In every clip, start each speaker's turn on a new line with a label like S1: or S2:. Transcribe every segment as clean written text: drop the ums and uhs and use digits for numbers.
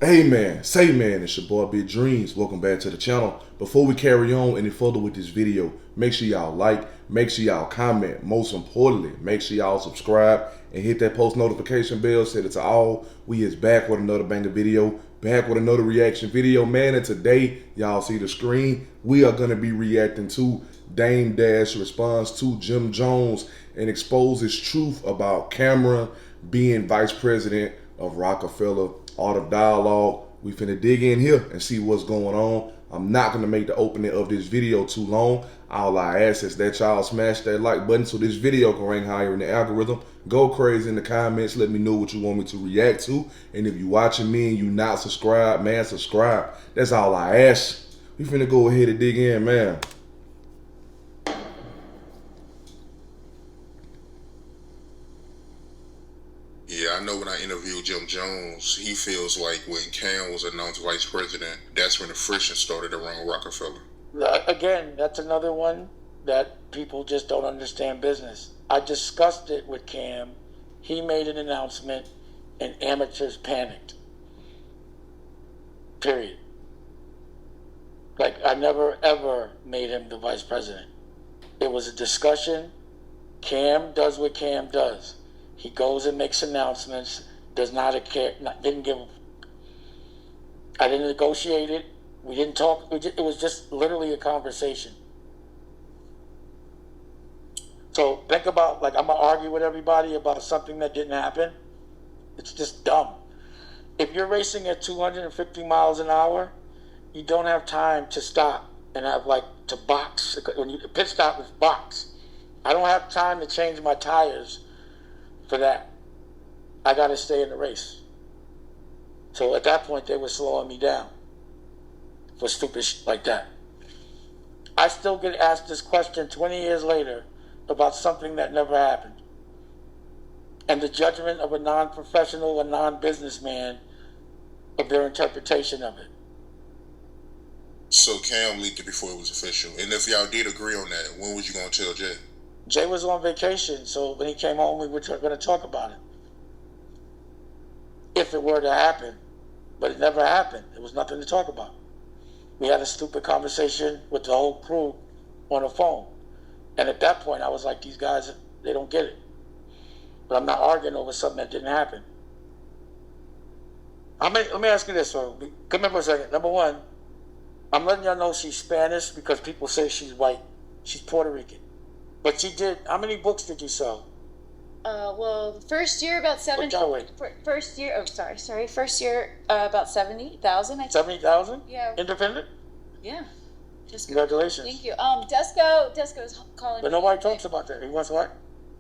S1: Hey man, say man, it's your boy Big Dreams. Welcome back to the channel. Before we carry on any further with this video, make sure y'all like, make sure y'all comment. Most importantly, make sure y'all subscribe and hit that post notification bell. Set it to all. We is back with another banger video, back with another reaction video, man. And today, y'all see the screen, we are gonna be reacting to Dame Dash responds to Jim Jones and exposes truth about Cameron being vice president of Roc-A-Fella. Art of Dialogue. We finna dig in here and see what's going on. I'm not gonna make the opening of this video too long. All I ask is that y'all smash that like button so this video can rank higher in the algorithm. Go crazy in the comments. Let me know what you want me to react to. And if you watching me and you not subscribed, man, subscribe. That's all I ask. We finna go ahead and dig in, man.
S2: Yeah, I know when I interviewed Jim Jones, he feels like when Cam was announced vice president, that's when the friction started around Roc-A-Fella.
S3: Again, that's another one that people just don't understand business. I discussed it with Cam. He made an announcement and amateurs panicked. Period. Like, I never ever made him the vice president. It was a discussion. Cam does what Cam does. He goes and makes announcements, does not care, didn't give. I didn't negotiate it. We didn't talk. It was just literally a conversation. So think about, like, I'm going to argue with everybody about something that didn't happen. It's just dumb. If you're racing at 250 miles an hour, you don't have time to stop and have, like, to box. When you pit stop is box. I don't have time to change my tires for that. I got to stay in the race. So at that point, they were slowing me down for stupid shit like that. I still get asked this question 20 years later about something that never happened. And the judgment of a non-professional, a non-businessman, of their interpretation of it.
S2: So Cam leaked it before it was official. And if y'all did agree on that, when was you going to tell Jay?
S3: Jay was on vacation, so when he came home, we were going to talk about it. If it were to happen. But it never happened. There was nothing to talk about. We had a stupid conversation with the whole crew on the phone. And at that point, I was like, these guys, they don't get it. But I'm not arguing over something that didn't happen. Let me ask you this. So, come here for a second. Number one, I'm letting y'all know she's Spanish because people say she's white. She's Puerto Rican. But she did, how many books did you sell?
S4: Well, the first year about 70. First year, first year about 70,000.
S3: 70,000?
S4: Yeah.
S3: Independent?
S4: Yeah. Desco.
S3: Congratulations.
S4: Thank you. Desco's calling
S3: but
S4: me.
S3: nobody talks about that. He wants what?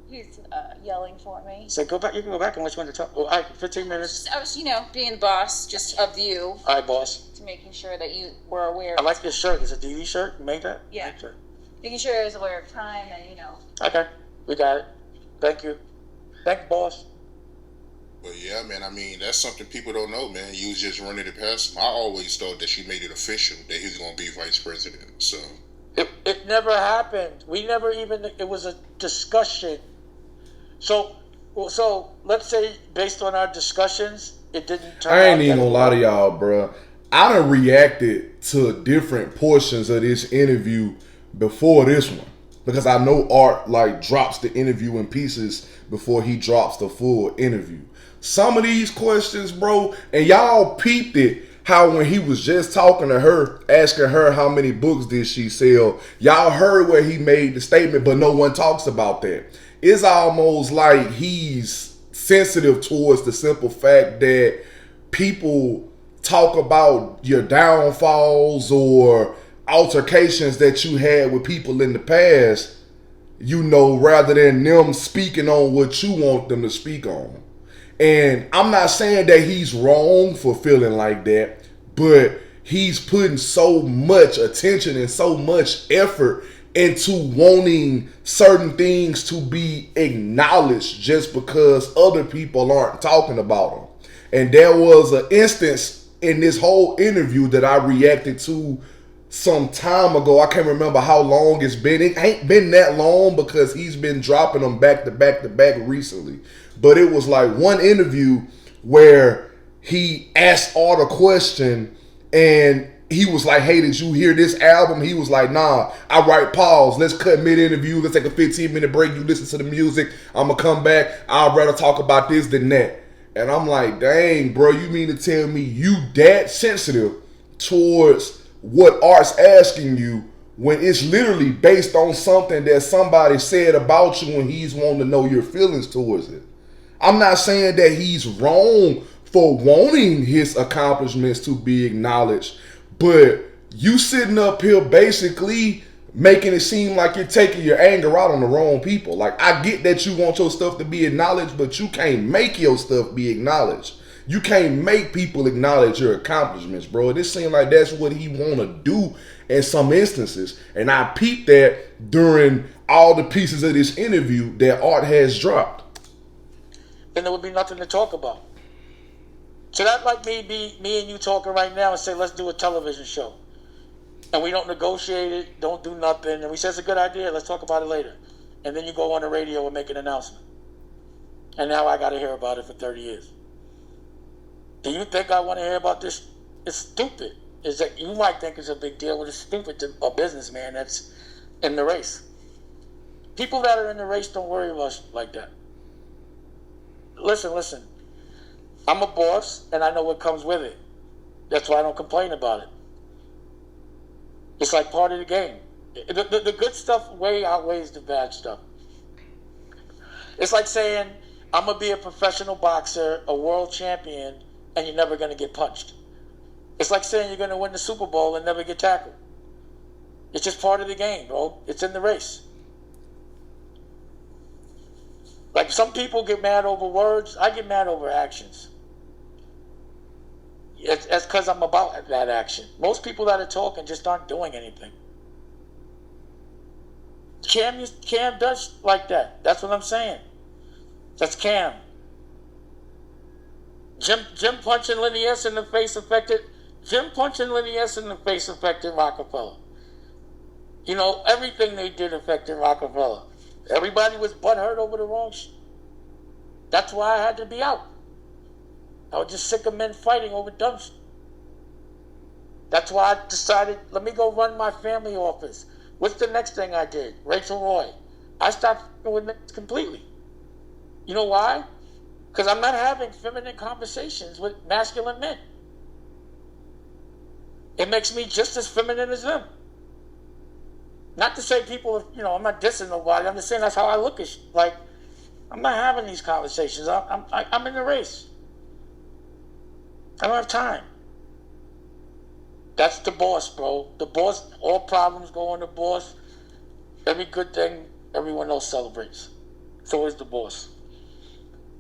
S4: He's yelling for me.
S3: So go back. You can go back and let you want to talk. Oh, all right, 15 minutes.
S4: I was, being the boss just of you.
S3: All right, boss.
S4: To making sure that you were aware.
S3: I like this shirt. It's a DD shirt. You made that?
S4: Yeah.
S3: Make sure.
S4: Making sure I was aware of time and,
S3: Okay. We got it. Thank you. Thank you, boss.
S2: But yeah, man, I mean, that's something people don't know, man. You was just running it past him. I always thought that she made it official that he's going to be vice president. So
S3: it never happened. We never even, it was a discussion. So let's say based on our discussions, it didn't turn out.
S1: I ain't even gonna lie to y'all, bro. I done reacted to different portions of this interview before this one because I know Art like drops the interview in pieces before he drops the full interview. Some of these questions, bro, and y'all peeped it, how when he was just talking to her, asking her how many books did she sell, y'all heard where he made the statement, but no one talks about that. It's almost like he's sensitive towards the simple fact that people talk about your downfalls or altercations that you had with people in the past, rather than them speaking on what you want them to speak on. And I'm not saying that he's wrong for feeling like that, but he's putting so much attention and so much effort into wanting certain things to be acknowledged just because other people aren't talking about them. And there was an instance in this whole interview that I reacted to some time ago. I can't remember how long it's been. It ain't been that long because he's been dropping them back to back to back recently. But it was like one interview where he asked Art a question, and he was like, hey, did you hear this album? He was like, nah, I write pause. Let's cut mid-interview. Let's take a 15-minute break. You listen to the music. I'm going to come back. I'd rather talk about this than that. And I'm like, dang, bro, you mean to tell me you that sensitive towards what Art's asking you when it's literally based on something that somebody said about you and he's wanting to know your feelings towards it? I'm not saying that he's wrong for wanting his accomplishments to be acknowledged, but you sitting up here basically making it seem like you're taking your anger out on the wrong people. Like, I get that you want your stuff to be acknowledged, but you can't make your stuff be acknowledged. You can't make people acknowledge your accomplishments, bro. It seems like that's what he want to do in some instances. And I peeped that during all the pieces of this interview that Art has dropped.
S3: Then there would be nothing to talk about. So that like me and you talking right now and say, let's do a television show. And we don't negotiate it, don't do nothing. And we say, it's a good idea, let's talk about it later. And then you go on the radio and make an announcement. And now I got to hear about it for 30 years. Do you think I want to hear about this? It's stupid. Is that you might think it's a big deal, but it's stupid to a businessman that's in the race. People that are in the race don't worry about like that. Listen. I'm a boss, and I know what comes with it. That's why I don't complain about it. It's like part of the game. The good stuff way outweighs the bad stuff. It's like saying, I'm going to be a professional boxer, a world champion, and you're never going to get punched. It's like saying you're going to win the Super Bowl and never get tackled. It's just part of the game, bro. It's in the race. Like, some people get mad over words. I get mad over actions. It's because I'm about that action. Most people that are talking just aren't doing anything. Cam does like that. That's what I'm saying. That's Cam. Jim punching Lenny S in the face affected. Jim punching Lenny S in the face affected Roc-A-Fella. You know, everything they did affected Roc-A-Fella. Everybody was butthurt over the wrong shit. That's why I had to be out. I was just sick of men fighting over dumb shit. That's why I decided, let me go run my family office. What's the next thing I did? Rachel Roy. I stopped with men completely. You know why? Because I'm not having feminine conversations with masculine men. It makes me just as feminine as them. Not to say people, I'm not dissing nobody. I'm just saying that's how I look at shit. Like, I'm not having these conversations. I'm in the race. I don't have time. That's the boss, bro. The boss, all problems go on the boss. Every good thing, everyone else celebrates. So is the boss.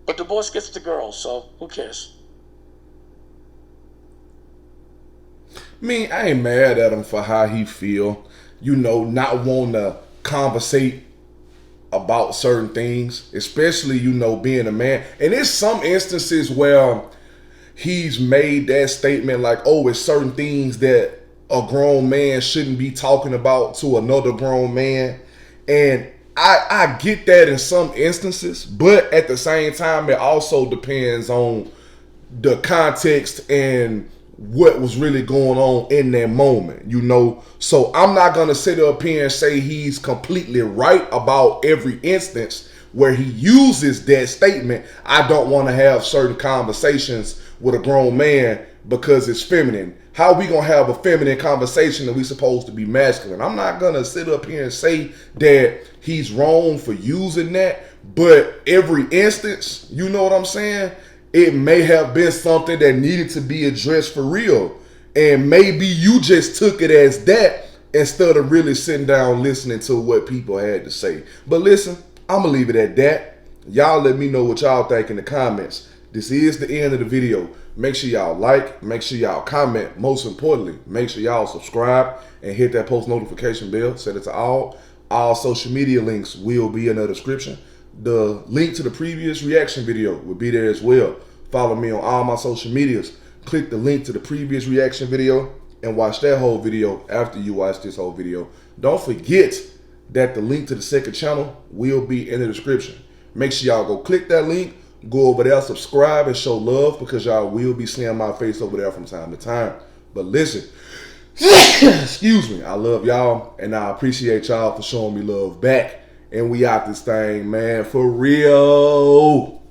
S3: But the boss gets the girls, so who cares?
S1: I mean, I ain't mad at him for how he feel. Not wanting to conversate about certain things, especially, being a man. And there's some instances where he's made that statement like, oh, it's certain things that a grown man shouldn't be talking about to another grown man. And I get that in some instances, but at the same time, it also depends on the context and what was really going on in that moment, So I'm not going to sit up here and say he's completely right about every instance where he uses that statement. I don't want to have certain conversations with a grown man because it's feminine. How are we going to have a feminine conversation and we supposed to be masculine? I'm not going to sit up here and say that he's wrong for using that, but every instance, you know what I'm saying? It may have been something that needed to be addressed for real. And maybe you just took it as that instead of really sitting down listening to what people had to say. But listen, I'm going to leave it at that. Y'all let me know what y'all think in the comments. This is the end of the video. Make sure y'all like, make sure y'all comment. Most importantly, make sure y'all subscribe and hit that post notification bell. Set it to all. All social media links will be in the description. The link to the previous reaction video will be there as well. Follow me on all my social medias. Click the link to the previous reaction video and watch that whole video after you watch this whole video. Don't forget that the link to the second channel will be in the description. Make sure y'all go click that link, Go over there, subscribe, and show love because y'all will be seeing my face over there from time to time. But listen, excuse me, I love y'all and I appreciate y'all for showing me love back. And we out this thing, man, for real.